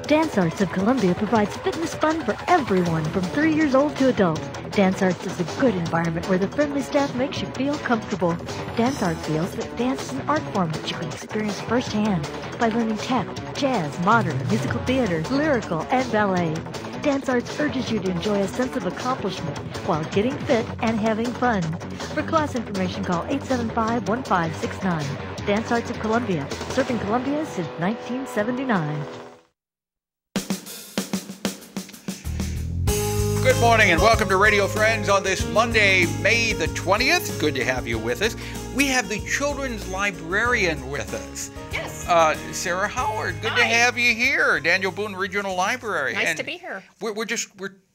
Dance Arts of Columbia provides fitness fun for everyone from 3 years old to adult. Dance Arts is a good environment where the friendly staff makes you feel comfortable. Dance Arts feels that dance is an art form that you can experience firsthand by learning tap, jazz, modern, musical theater, lyrical, and ballet. Dance Arts urges you to enjoy a sense of accomplishment while getting fit and having fun. For class information, call 875-1569. Dance Arts of Columbia, serving Columbia since 1979. Good morning and welcome to Radio Friends on this Monday, May the 20th. Good to have you with us. We have the children's librarian with us. Yes. Sarah Howard, good Hi. to have you here. Daniel Boone Regional Library. Nice to be here. We're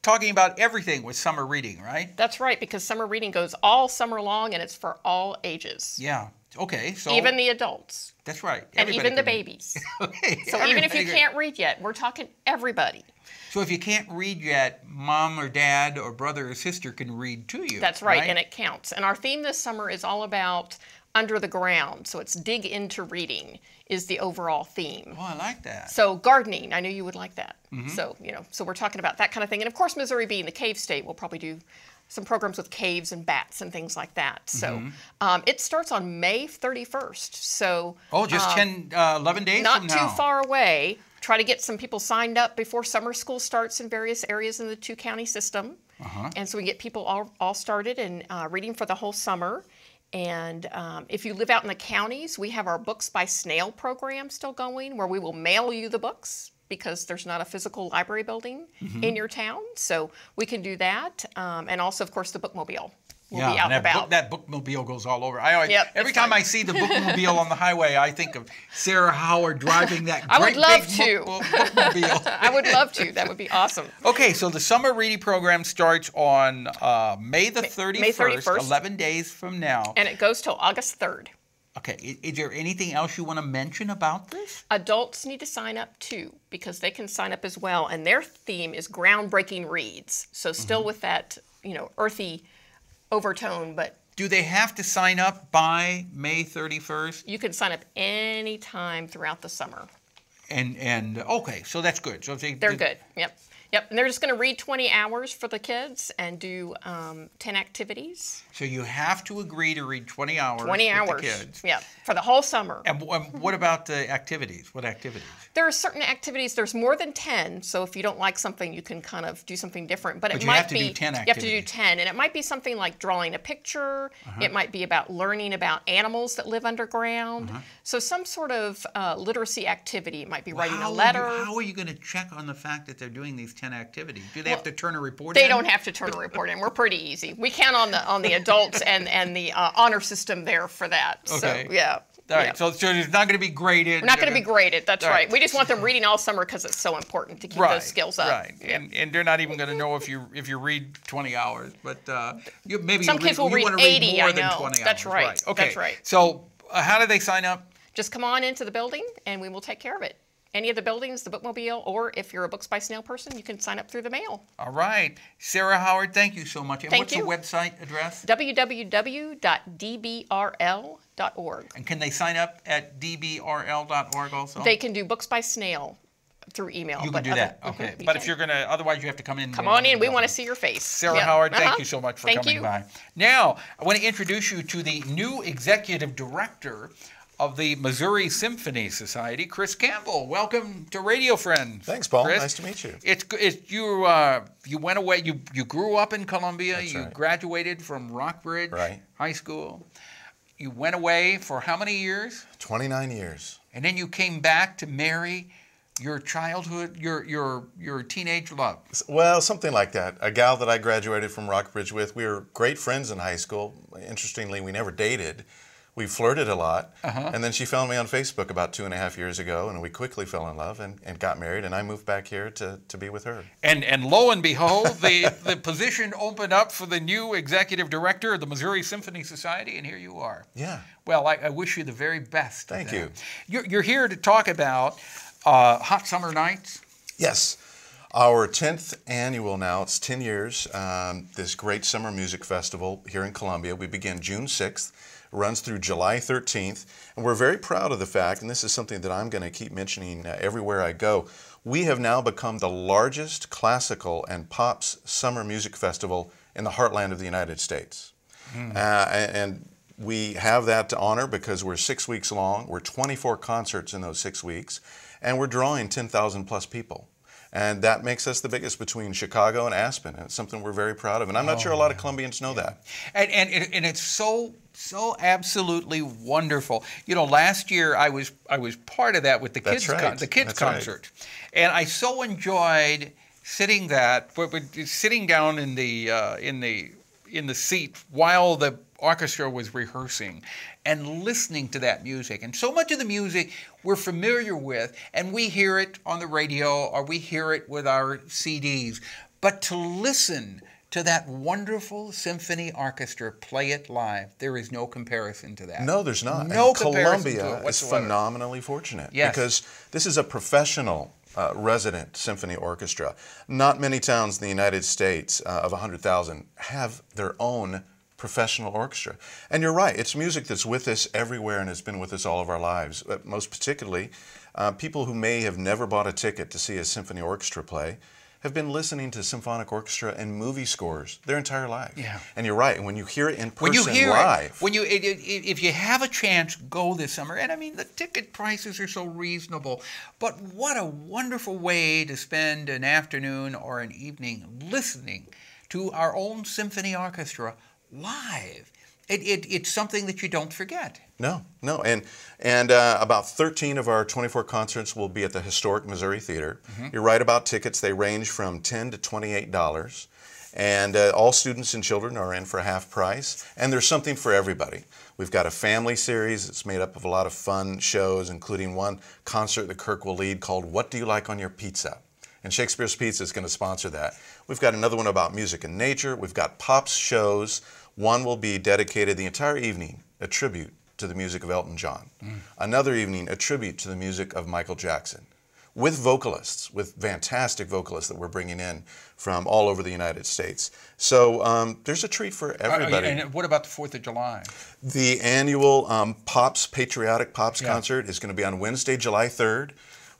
talking about everything with summer reading, right? That's right, because summer reading goes all summer long and it's for all ages. Yeah. Okay. So even the adults. That's right. And Everybody even the can read. babies. Okay. So even if you can't read yet, we're talking everybody. So if you can't read yet, mom or dad or brother or sister can read to you. That's right, and it counts. And our theme this summer is all about under the ground. So it's dig into reading is the overall theme. Oh, I like that. So gardening, I knew you would like that. Mm-hmm. So, so we're talking about that kind of thing. And of course, Missouri being the cave state, we'll probably do some programs with caves and bats and things like that. So it starts on May 31st. So just 11 days not from now. too far away. Try to get some people signed up before summer school starts in various areas in the two-county system. And so we get people all started and reading for the whole summer. And if you live out in the counties, we have our Books by Snail program still going, where we will mail you the books because there's not a physical library building in your town. So we can do that. And also, of course, the bookmobile. We'll be out and about. That bookmobile goes all over. Every time I see the bookmobile on the highway, I think of Sarah Howard driving that great bookmobile. I would love to. That would be awesome. Okay, so the summer reading program starts on May the 31st, May 31st, 11 days from now. And it goes till August 3rd. Okay, is there anything else you want to mention about this? Adults need to sign up too, because they can sign up as well. And their theme is groundbreaking reads. So still with that, earthy overtone, but do they have to sign up by May 31st? You can sign up any time throughout the summer. And okay, so that's good. So they're good. Yep. And they're just going to read 20 hours for the kids and do 10 activities. So you have to agree to read 20 hours. 20 hours. With the kids. Yeah, for the whole summer. And what about the activities? What activities? There are certain activities. There's more than 10. So if you don't like something, you can kind of do something different. But it you might have to be do 10 activities. You have to do 10, and it might be something like drawing a picture. It might be about learning about animals that live underground. So some sort of literacy activity. It might be writing a letter. How are you going to check on the fact that they're doing these 10 activities? Do they have to turn a report in? They don't have to turn a report in. We're pretty easy. We count on the adults and the honor system there for that. Okay. So, yeah. All right, so it's not going to be graded. We're not going to be graded, that's right. We just want them reading all summer because it's so important to keep those skills up. Right, and they're not even going to know if you read 20 hours, but maybe some kids will read 80, more I know. Than 20 that's hours. Right. Okay. That's right. So how do they sign up? Just come on into the building and we will take care of it. Any of the buildings, the bookmobile, or if you're a Books by Snail person, you can sign up through the mail. All right. Sarah Howard, thank you so much. And what's the website address? www.dbrl.org. And can they sign up at dbrl.org also? They can do Books by Snail through email. You can do that, okay. But if you're going to, otherwise you have to come in. Come on in. We want to see your face. Sarah Howard, thank you so much for coming by. Now, I want to introduce you to the new executive director of the Missouri Symphony Society, Chris Campbell. Welcome to Radio Friends. Thanks, Paul. Chris. Nice to meet you. You went away. You grew up in Columbia. That's right. Graduated from Rockbridge High School. You went away for how many years? 29 years. And then you came back to marry your childhood, your teenage love. Well, something like that. A gal that I graduated from Rockbridge with. We were great friends in high school. Interestingly, we never dated. We flirted a lot, and then she found me on Facebook about 2.5 years ago, and we quickly fell in love and got married, and I moved back here to be with her. And lo and behold, the position opened up for the new executive director of the Missouri Symphony Society, and here you are. Yeah. Well, I wish you the very best. Thank you. You're here to talk about Hot Summer Nights? Yes. Our 10th annual now, it's 10 years, this great summer music festival here in Columbia. We begin June 6th. runs through July 13th, and we're very proud of the fact, and this is something that I'm going to keep mentioning everywhere I go, we have now become the largest classical and pops summer music festival in the heartland of the United States. And we have that to honor because we're 6 weeks long, we're 24 concerts in those 6 weeks, and we're drawing 10,000 plus people. And that makes us the biggest between Chicago and Aspen. And it's something we're very proud of. And I'm not sure a lot of Columbians know that. And it's so absolutely wonderful. You know, last year I was part of that with the kids concert, and I so enjoyed sitting down in the seat while the orchestra was rehearsing and listening to that music. And so much of the music we're familiar with, and we hear it on the radio or we hear it with our CDs. But to listen to that wonderful symphony orchestra play it live, there is no comparison to that. No, there's not. No comparison to it Columbia is phenomenally fortunate because this is a professional resident symphony orchestra. Not many towns in the United States of 100,000 have their own professional orchestra. And you're right, it's music that's with us everywhere and has been with us all of our lives. Most particularly, people who may have never bought a ticket to see a symphony orchestra play have been listening to symphonic orchestra and movie scores their entire life. Yeah. And you're right, when you hear it in person live. If you have a chance, go this summer. And I mean, the ticket prices are so reasonable. But what a wonderful way to spend an afternoon or an evening listening to our own symphony orchestra live. It's something that you don't forget. No. And about 13 of our 24 concerts will be at the historic Missouri Theater. You're right about tickets. They range from $10 to $28. And all students and children are in for half price. And there's something for everybody. We've got a family series that's made up of a lot of fun shows, including one concert that Kirk will lead called What Do You Like on Your Pizza? And Shakespeare's Pizza is going to sponsor that. We've got another one about music and nature. We've got pops shows. One will be dedicated the entire evening, a tribute to the music of Elton John. Another evening, a tribute to the music of Michael Jackson, with vocalists, with fantastic vocalists that we're bringing in from all over the United States. So there's a treat for everybody. And what about the 4th of July? The annual Patriotic Pops concert is going to be on Wednesday, July 3rd.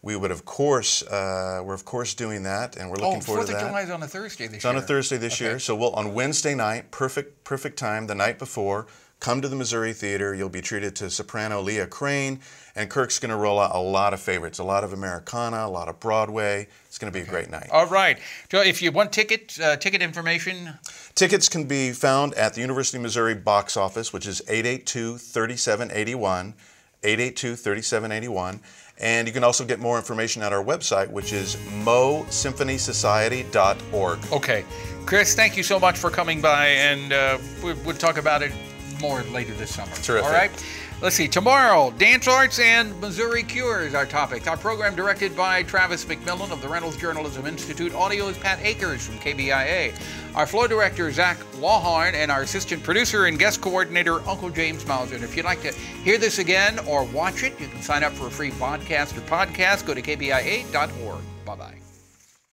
We would, of course, we're of course doing that, and we're looking forward to that. 4th of July is on a Thursday this year. It's on a Thursday this year, so we'll on Wednesday night, perfect time, the night before. Come to the Missouri Theater. You'll be treated to soprano Leah Crane, and Kirk's going to roll out a lot of favorites, a lot of Americana, a lot of Broadway. It's going to be a great night. All right. So if you want ticket information? Tickets can be found at the University of Missouri box office, which is 882-3781, 882-3781. And you can also get more information at our website, which is mosymphonysociety.org. Okay. Chris, thank you so much for coming by, and we'll talk about it more later this summer. Terrific. All right? Let's see. Tomorrow, dance arts and Missouri Cure is our topic. Our program directed by Travis McMillan of the Reynolds Journalism Institute. Audio is Pat Akers from KBIA. Our floor director, Zach Lawhorn, and our assistant producer and guest coordinator, Uncle James Mauser. And if you'd like to hear this again or watch it, you can sign up for a free podcast or podcast. Go to kbia.org. Bye-bye.